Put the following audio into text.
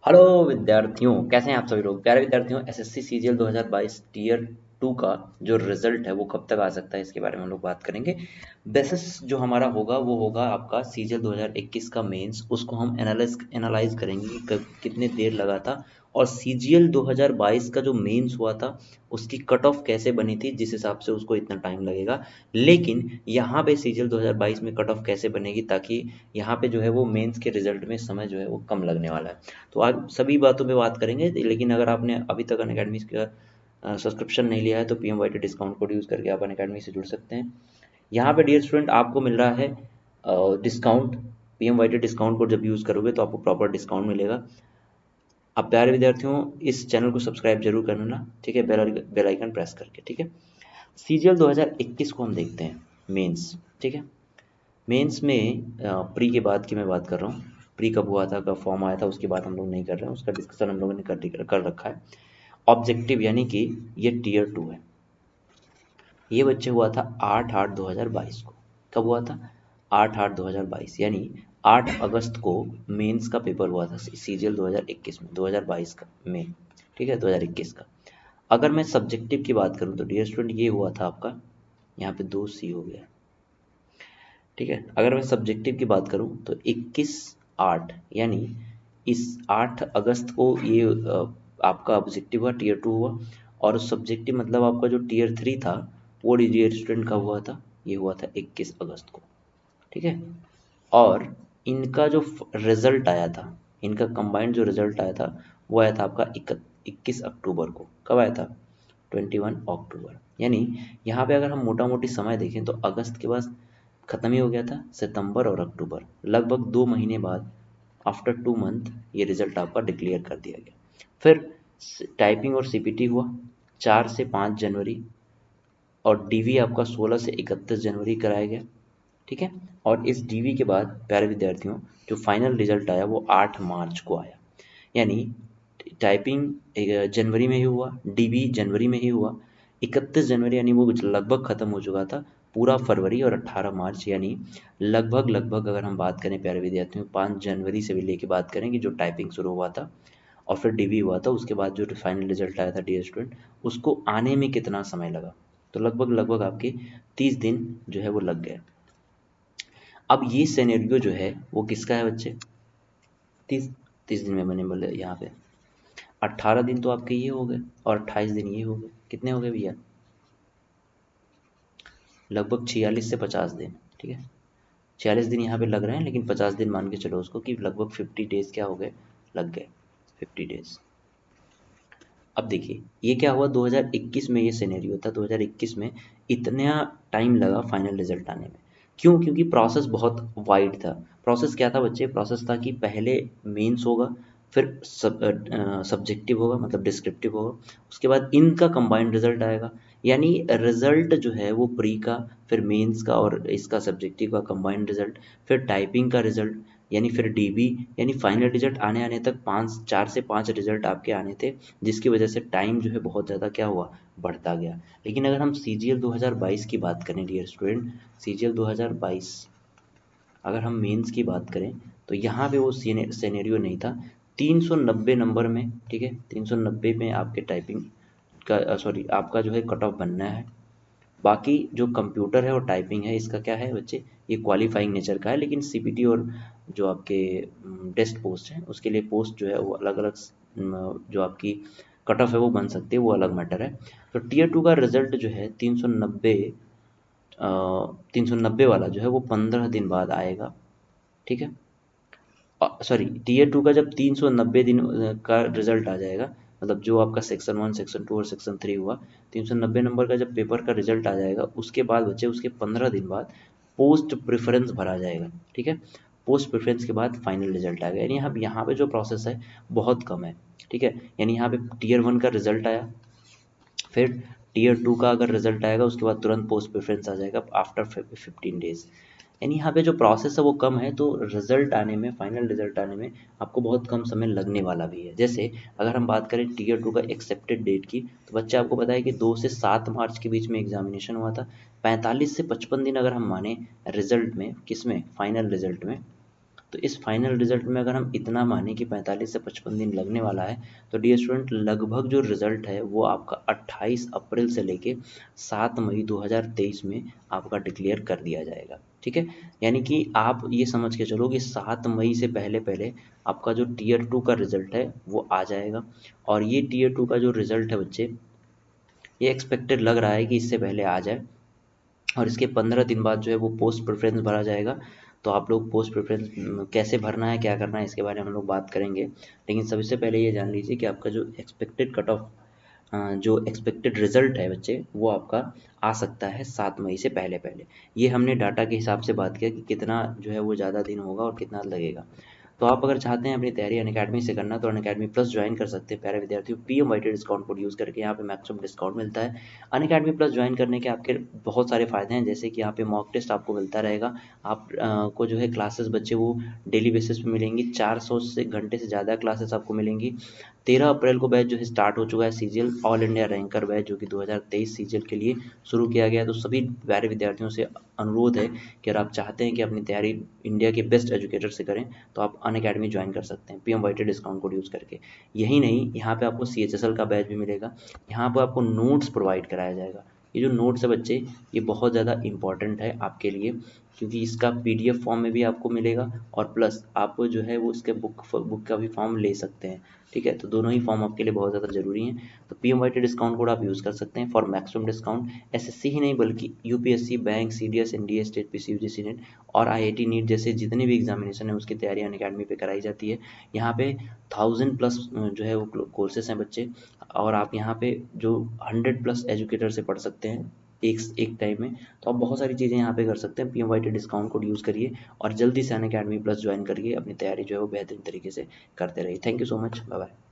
Hello विद्यार्थियों, कैसे हैं आप सभी लोग। प्यारे विद्यार्थियों, एसएससी सीजीएल 2022 टीयर 2 का जो रिजल्ट है वो कब तक आ सकता है, इसके बारे में हम लोग बात करेंगे। बेसिस जो हमारा होगा वो होगा आपका सीजीएल 2021 का मेंस। उसको हम एनालाइज करेंगे कि कितने देर लगा था, और सीजीएल 2022 का जो मेंस हुआ था उसकी कट ऑफ कैसे बनी थी, जिस हिसाब से उसको इतना टाइम लगेगा। लेकिन यहाँ पे सीजीएल 2022 में कट ऑफ कैसे बनेगी, ताकि यहाँ पे जो है वो मेंस के रिजल्ट में समय जो है वो कम लगने वाला है। तो आज सभी बातों पे बात करेंगे। लेकिन अगर आपने अभी तक अनअकैडमी का सब्सक्रिप्शन नहीं लिया है तो PMYT डिस्काउंट कोड यूज़ करके आप अनअकैडमी से जुड़ सकते हैं। यहाँ पे डियर स्टूडेंट आपको मिल रहा है डिस्काउंट। PMYT डिस्काउंट कोड जब यूज़ करोगे तो आपको प्रॉपर डिस्काउंट मिलेगा। अब प्यारे विद्यार्थियों, इस चैनल को सब्सक्राइब जरूर करना, ठीक है, बेल आइकन प्रेस करके, ठीक है। सीजीएल 2021 को हम देखते हैं मेंस, ठीक है। मेंस में प्री के बाद की मैं बात कर रहा हूँ। प्री कब हुआ था, कब फॉर्म आया था, उसकी बात हम लोग नहीं कर रहे हैं, उसका डिस्कशन हम लोगों ने कर रखा है। ऑब्जेक्टिव यानी कि ये टीयर 2 है। ये बच्चे हुआ था 8/8/2022 को। कब हुआ था? 8/8/2022, यानी 8 अगस्त को मेंस का पेपर हुआ था सीजीएल 2021 में, 2022 का में, ठीक है, 2021 का। अगर मैं सब्जेक्टिव की बात करूँ तो डियर स्टूडेंट ये हुआ था आपका, यहाँ पे 2C हो गया, ठीक है। अगर मैं सब्जेक्टिव की बात करूं तो 21/8, यानी इस 8 अगस्त को ये आपका ऑब्जेक्टिव हुआ, टीयर 2 हुआ। और सब्जेक्टिव मतलब आपका जो टीयर 3 था वो डियर स्टूडेंट का हुआ था, ये हुआ था 21 अगस्त को, ठीक है। और इनका जो रिजल्ट आया था, इनका कंबाइंड जो रिजल्ट आया था वो आया था आपका 21 अक्टूबर को। कब आया था? 21 अक्टूबर। यानी यहाँ पे अगर हम मोटा मोटी समय देखें तो अगस्त के बाद खत्म ही हो गया था। सितंबर और अक्टूबर, लगभग 2 महीने बाद, आफ्टर 2 मंथ, ये रिजल्ट आपका डिक्लेयर कर दिया गया। फिर टाइपिंग और सीपीटी हुआ 4 से 5 जनवरी, और डीवी आपका 16 से 31 जनवरी कराया गया, ठीक है। और इस डीवी के बाद प्यारे विद्यार्थियों, जो फाइनल रिजल्ट आया वो 8 मार्च को आया। यानी टाइपिंग जनवरी में ही हुआ, डीबी जनवरी में ही हुआ, 31 जनवरी यानी वो लगभग खत्म हो चुका था। पूरा फरवरी और 18 मार्च, यानी लगभग लगभग अगर हम बात करें प्यारे विद्यार्थियों, 5 जनवरी से भी लेके बात करें कि जो टाइपिंग शुरू हुआ था और फिर डीबी हुआ था, उसके बाद जो फाइनल रिजल्ट आया था डियर स्टूडेंट, उसको आने में कितना समय लगा, तो लगभग लगभग आपके 30 दिन जो है वो लग गए। अब ये सिनेरियो जो है वो किसका है बच्चे? 30 30 दिन में मैंने बोले यहाँ पे 18 दिन तो आपके ये हो गए और 28 दिन ये हो गए। कितने हो गए भैया? लगभग 46 से 50 दिन, ठीक है। 46 दिन यहाँ पे लग रहे हैं, लेकिन 50 दिन मान के चलो उसको, कि लगभग 50 डेज क्या हो गए, लग गए, 50 डेज। अब देखिए ये क्या हुआ, 2021 में ये सिनेरियो था, 2021 में इतना टाइम लगा फाइनल रिजल्ट आने में। क्यों? क्योंकि प्रोसेस बहुत वाइड था। प्रोसेस क्या था बच्चे? प्रोसेस था कि पहले मेंस होगा, फिर सब्जेक्टिव होगा, मतलब डिस्क्रिप्टिव होगा, उसके बाद इनका कंबाइंड रिजल्ट आएगा। यानी रिजल्ट जो है वो प्री का, फिर मेंस का और इसका सब्जेक्टिव का कंबाइंड रिजल्ट, फिर टाइपिंग का रिजल्ट, यानी फिर डीबी, यानी फाइनल रिजल्ट आने आने तक 4 से 5 रिजल्ट आपके आने थे, जिसकी वजह से टाइम जो है बहुत ज़्यादा क्या हुआ, बढ़ता गया। लेकिन अगर हम सीजीएल 2022 की बात करें डियर स्टूडेंट, सीजीएल 2022 अगर हम मेंस की बात करें तो यहाँ पे वो सिनेरियो नहीं था। 390 नंबर में, ठीक है, 390 में आपके टाइपिंग का, सॉरी, आपका जो है कट ऑफ बनना है। बाकी जो कंप्यूटर है और टाइपिंग है, इसका क्या है बच्चे, ये क्वालिफाइंग नेचर का है। लेकिन सीपीटी और जो आपके टेस्ट पोस्ट हैं उसके लिए पोस्ट जो है वो अलग अलग, जो आपकी कट ऑफ है वो बन सकती है, वो अलग मैटर है। तो टीयर 2 का रिजल्ट जो है 390, 390 वाला जो है वो 15 दिन बाद आएगा, ठीक है। सॉरी, टीयर 2 का जब 390 दिन का रिजल्ट आ जाएगा, मतलब जो आपका सेक्शन 1, सेक्शन 2 और सेक्शन 3 हुआ, 390 नंबर का जब पेपर का रिजल्ट आ जाएगा, उसके बाद बच्चे उसके 15 दिन बाद पोस्ट प्रेफरेंस भरा जाएगा, ठीक है। पोस्ट प्रेफरेंस के बाद फाइनल रिजल्ट आएगा। यानी यहाँ पे जो प्रोसेस है बहुत कम है, ठीक है। यानी यहाँ पे टीयर 1 का रिजल्ट आया, फिर टीयर 2 का अगर रिजल्ट आएगा उसके बाद तुरंत पोस्ट प्रेफरेंस आ जाएगा आफ्टर 15 डेज। यानी यहाँ पे जो प्रोसेस है वो कम है, तो रिजल्ट आने में, फाइनल रिजल्ट आने में आपको बहुत कम समय लगने वाला भी है। जैसे अगर हम बात करें टीयर 2 का एक्सेप्टेड डेट की, तो बच्चे आपको पता है कि 2 से 7 मार्च के बीच में एग्जामिनेशन हुआ था। 45 से 55 दिन अगर हम माने रिजल्ट में, किस में, फाइनल रिजल्ट में, तो इस फाइनल रिजल्ट में अगर हम इतना माने कि 45 से 55 दिन लगने वाला है, तो डियर स्टूडेंट लगभग जो रिजल्ट है वो आपका 28 अप्रैल से लेके 7 मई 2023 में आपका डिक्लेयर कर दिया जाएगा। ठीक है, यानी कि आप ये समझ के चलो कि 7 मई से पहले पहले आपका जो टीयर 2 का रिजल्ट है वो आ जाएगा। और ये टीयर 2 का जो रिजल्ट है बच्चे, ये एक्सपेक्टेड लग रहा है कि इससे पहले आ जाए, और इसके 15 दिन बाद जो है वो पोस्ट प्रेफरेंस भरा जाएगा। तो आप लोग पोस्ट प्रेफरेंस कैसे भरना है, क्या करना है, इसके बारे में हम लोग बात करेंगे। लेकिन सबसे पहले ये जान लीजिए कि आपका जो एक्सपेक्टेड कट ऑफ, जो एक्सपेक्टेड रिजल्ट है बच्चे, वो आपका आ सकता है 7 मई से पहले पहले। ये हमने डाटा के हिसाब से बात किया कि कितना जो है वो ज़्यादा दिन होगा और कितना लगेगा। तो आप अगर चाहते हैं अपनी तैयारी अनअकैडमी से करना, तो अनअकैडमी प्लस ज्वाइन कर सकते हैं प्यारे विद्यार्थियों। PMYT डिस्काउंट कोड यूज़ करके यहाँ पे मैक्सिमम डिस्काउंट मिलता है। अनअकैडमी प्लस ज्वाइन करने के आपके बहुत सारे फ़ायदे हैं, जैसे कि यहाँ पे मॉक टेस्ट आपको मिलता रहेगा। आप को जो है क्लासेस बच्चे वो डेली बेसिस पे मिलेंगी, 400 से घंटे से ज़्यादा क्लासेस आपको मिलेंगी। 13 अप्रैल को बैच जो है स्टार्ट हो चुका है CGL all India ranker batch, जो कि 2023 सीजीएल के लिए शुरू किया गया है। तो सभी प्यारे विद्यार्थियों से अनुरोध है कि अगर आप चाहते हैं कि अपनी तैयारी इंडिया के बेस्ट एजुकेटर से करें, तो आप अनअकैडमी ज्वाइन कर सकते हैं PMYT डिस्काउंट कोड यूज़ करके। यही नहीं, यहाँ पे आपको CHSL का बैच भी मिलेगा। यहाँ पर आपको नोट्स प्रोवाइड कराया जाएगा। ये जो नोट्स है बच्चे, ये बहुत ज़्यादा इंपॉर्टेंट है आपके लिए, क्योंकि इसका PDF फॉर्म में भी आपको मिलेगा, और प्लस आप जो है वो इसके बुक का भी फॉर्म ले सकते हैं। ठीक है, तो दोनों ही फॉर्म आपके लिए बहुत ज़्यादा ज़रूरी हैं। तो PMYT डिस्काउंट कोड आप यूज़ कर सकते हैं फॉर मैक्सिमम डिस्काउंट। SSC ही नहीं बल्कि UPSC, bank, CDS, NDA, state PC, UGC net और IIT नीट जैसे जितने भी एग्जामिनेशन है उसकी तैयारी अनअकैडमी पे कराई जाती है। यहाँ पे 1000+ जो है वो कोर्सेस हैं बच्चे, और आप यहाँ पे जो 100+ एजुकेटर से पढ़ सकते हैं एक एक टाइम में। तो आप बहुत सारी चीज़ें यहाँ पे कर सकते हैं। PMYT डिस्काउंट कोड यूज़ करिए और जल्दी से अनअकैडमी प्लस ज्वाइन करिए, अपनी तैयारी जो है वो बेहतरीन तरीके से करते रहिए। Thank you so much, bye bye.